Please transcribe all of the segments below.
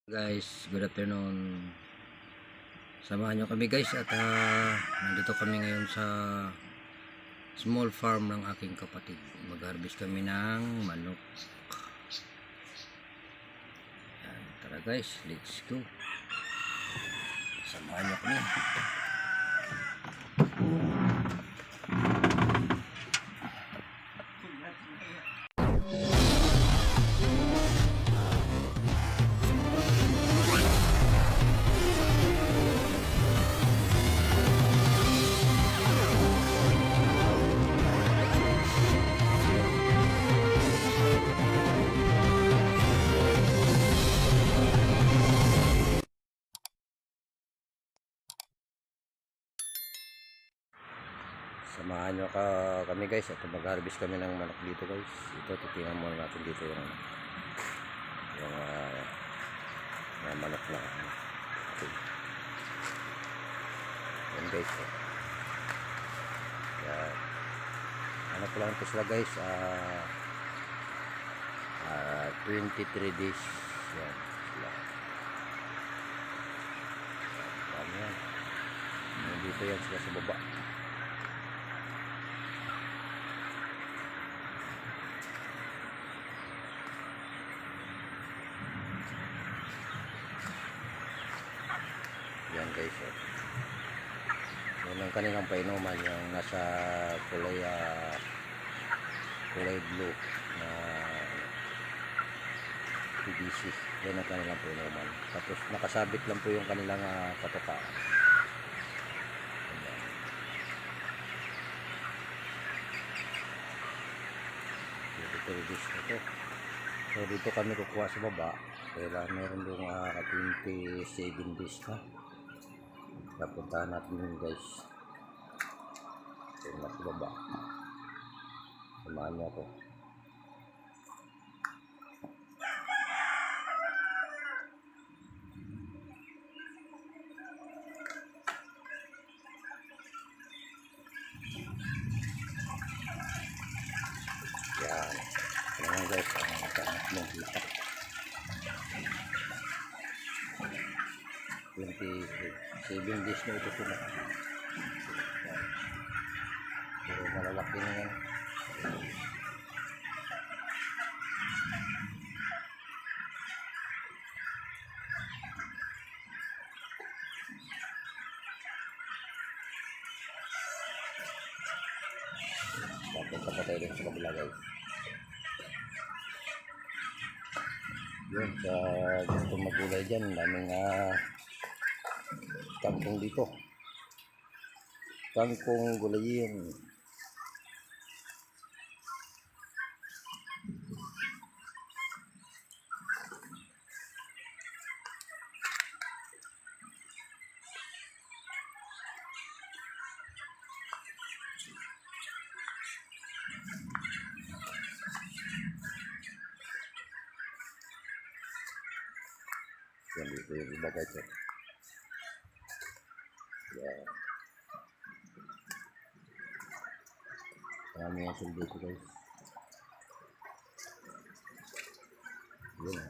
Guys, good afternoon. Samahan nyo kami guys at nandito kami ngayon sa small farm ng aking kapatid. Mag-harvest kami ng manok. Yan, tara guys, let's go. Samahan nyo kami. Samahan nyo kami guys at mag-harvest kami ng manok dito guys. Ito, titingnan muna natin dito yung manok na okay. Yan guys. Yan. Ano po lang ito sila guys. 23 days. Yan sila. Yan. Dito yan sila sa baba. Yan guys, yan ang kanilang painuman, yung nasa kulay blue na PVC. Yan ang kanilang painuman, tapos nakasabit lang po yung kanilang patoka. So dito kami kukuha sa baba, kaya meron doon 27 days na. Napuntahan natin yun guys. So nasa baba, samahan niyo ako. Yan. Yan guys, ang tanak ng kita. 27 days na ito sila. Pero malalaki na yan. Papunta pa tayo din sa kabila guys. Yun, sa gusto magulay dyan, daming kangkong dito. Kangkong gulayin. Yan dito yung iba guys. Yan. Marami yung sulbo ko guys. Yan.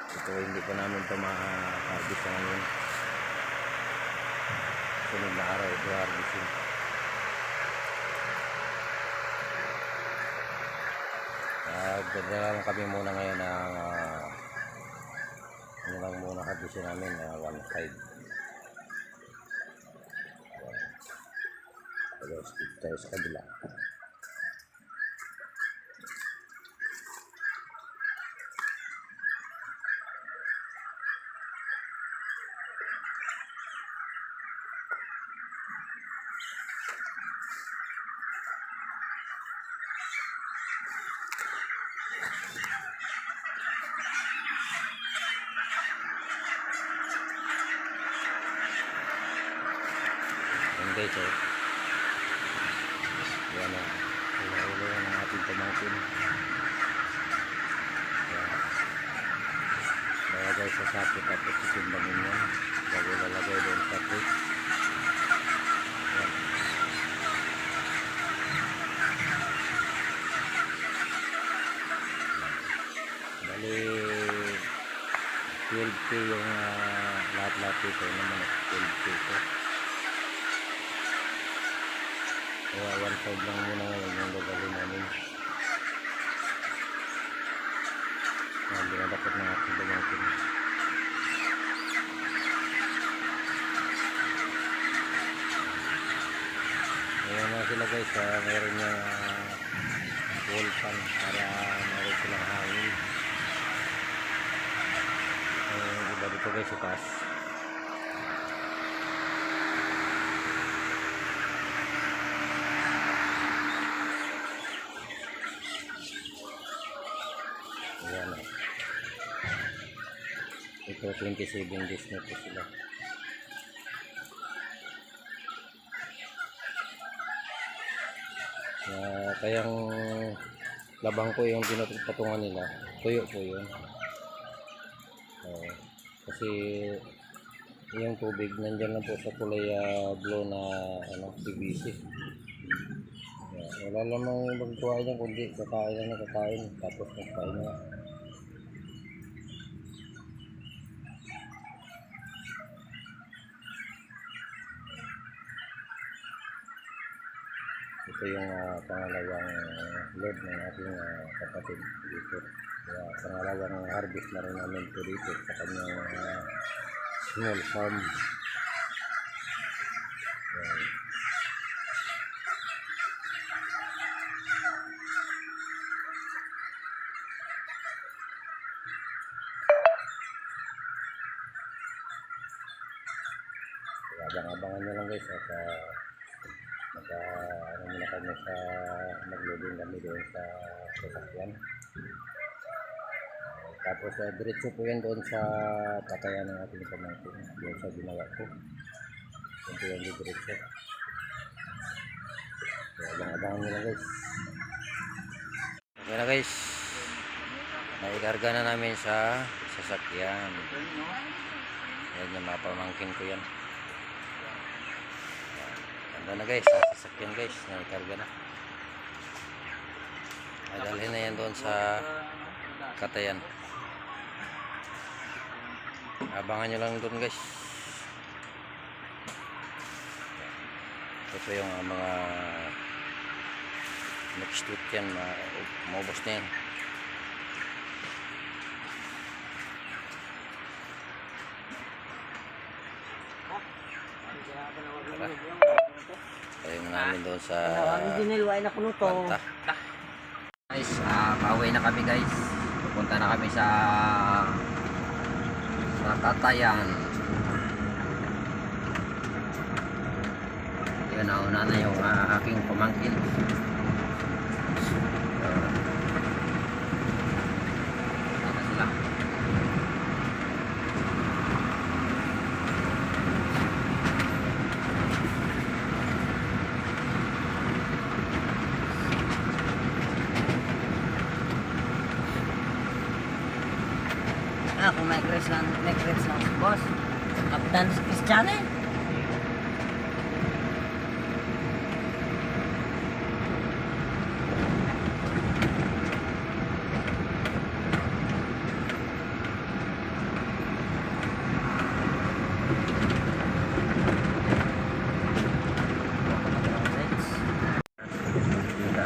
Ito hindi pa namin ito ma-harvest ngayon. Sunod na araw ito harvestin. Dadala lang kami muna ngayon ng ano lang muna harvestin namin 1.5. Tapos dito tayo sa kabila. Guys, yan na ulo ng ating pamangkin. Lalagay sa sapit tapos sisimbangin yan bago lalagay doon sa sapit. Bali Bali, 12K yung lahat-lahat dito naman. 12K ito. Kaya 1.5 lang muna ngayon yung gagawin namin. Hindi na dapat na ating gagawin. Ayan na sila guys, meron yung wall fan para meron silang hangin. Iba dito guys, itas. Ayan o. Ito 27 days na po sila. Kayang labang ko yung pinupatungan nila, tuyo po yun. Kasi yung tubig nandyan lang po sa kulay blue na PVC. Wala namang magkuha dyan kundi kakain lang na kakain, tapos magkain na. Ito yung pangalawang load ng ating kapatid dito. Kaya pangalawang harvest na rin namin ito dito sa kanyang small farm. Yan. Abang-abangan nyo lang guys at muna kami sa mag-loading kami doon sa sasakyan. Tapos diretso po yan doon sa patayan ng ating pamangkin doon sa ginawa ko. Doon po yan diretso. Abang-abangan nyo lang guys. Okay na guys, naikarga na namin sa sasakyan. Yan yung mga pamangkin ko yan. Ganda na guys, sa sasakyan guys, naikarga na. Dalhin na yan doon sa katayan. Abangan nyo lang doon guys. Ito yung mga next week yan, maubos na yan. Tayo na namin doon sa banta. Guys, pauwi na kami guys. Pupunta na kami sa katayan. Yan, nauna na yung aking pamangkin. Yan sila. Kung may crash lang si boss. Kapitan si Cristiano eh.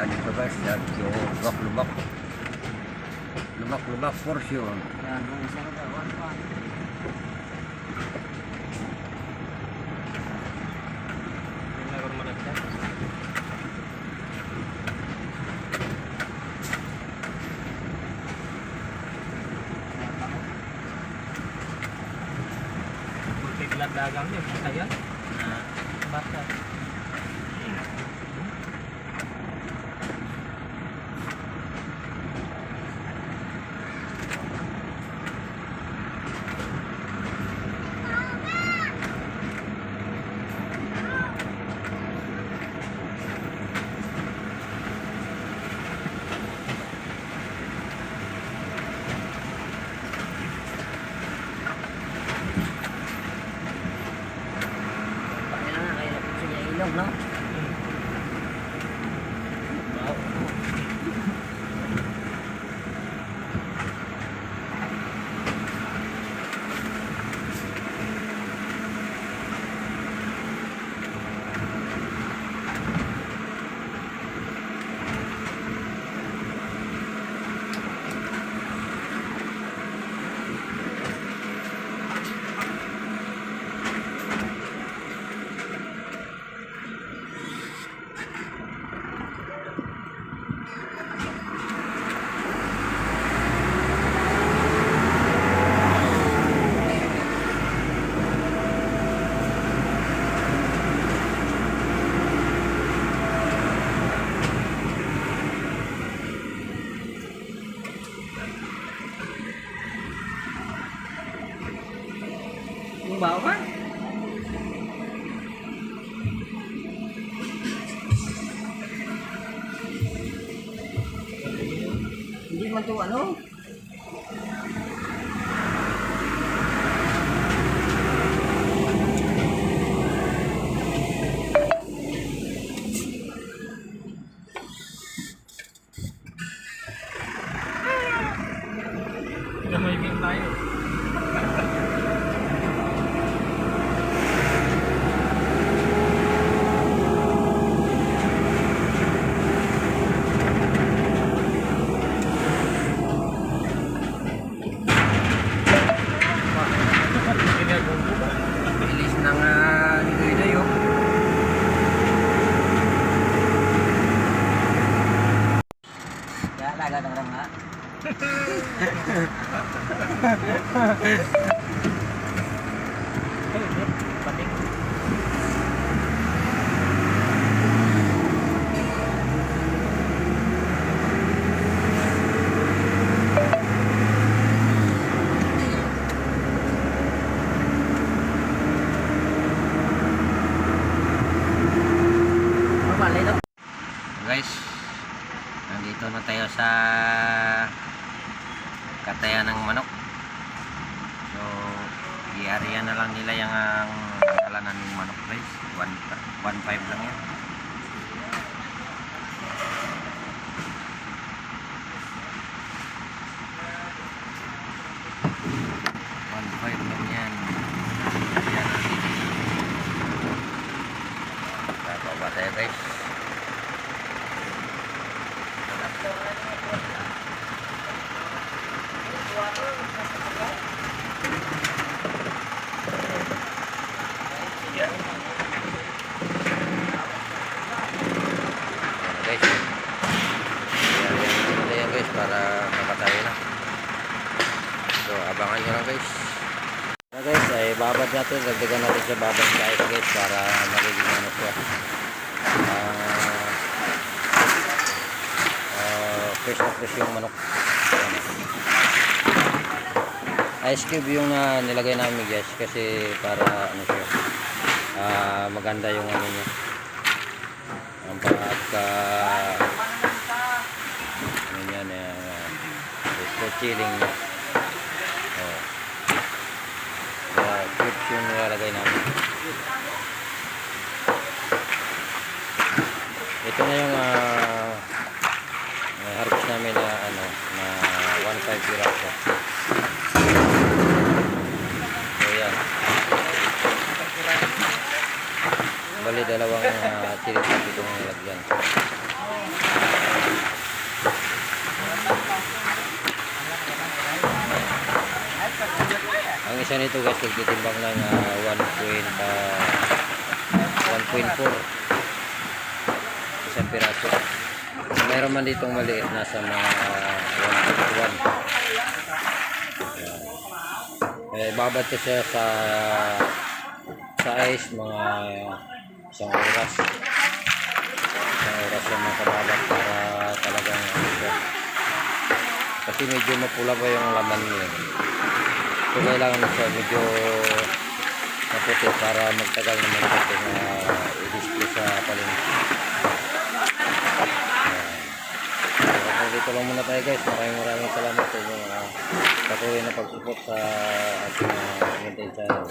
Dito guys, yung lubak-lubak. Lubak-lubak for sure. Yan, kung isa ka one pan. Multi-glad dagang niya, kaya? Basta. Ilog, no? bawal. Hindi man to ano. Gamay game tayo. Ginagawa ba? Bilis ng ligoy-ligoy oh. Kaya agad orang nga. Pating. Balik daw. Guys, nandito na tayo sa katayan ng manok. So, i-area na lang nila yung halanan ng manok guys. 1.5 lang yan. Lang yan. Yan. Bababa tayo guys. Yan. Guys. Yan guys para makatayo na. So abangan nyo lang guys. Na guys ay babad natin. Dagdagan natin sa babad guys para magiging ano siya. Fresh na fresh yung manok. Ice cube yung nilagay namin guys kasi para ano siya maganda yung ano niya ang pagka ano niya na chilling niya. Cubes yung nilalagay namin. Ito na yung harvest namin na ano na 1.5 piraso. So yan. Bali dalawang chili-chili itong nilagyan. Ang isa nito guys nagtitimbang ng 1.4 isang piraso. Mayroon man ditong maliit nasa mga 1.1. Babad ko siya sa ice mga isang oras yung makababad para talagang ano siya. Kasi medyo mapula pa yung laman niya. So kailangan siya medyo maputi para magtagal naman ito na i-display sa palengke. Dito lang muna tayo guys. Maraming salamat sa inyong patuloy na pag-support sa ating content channel.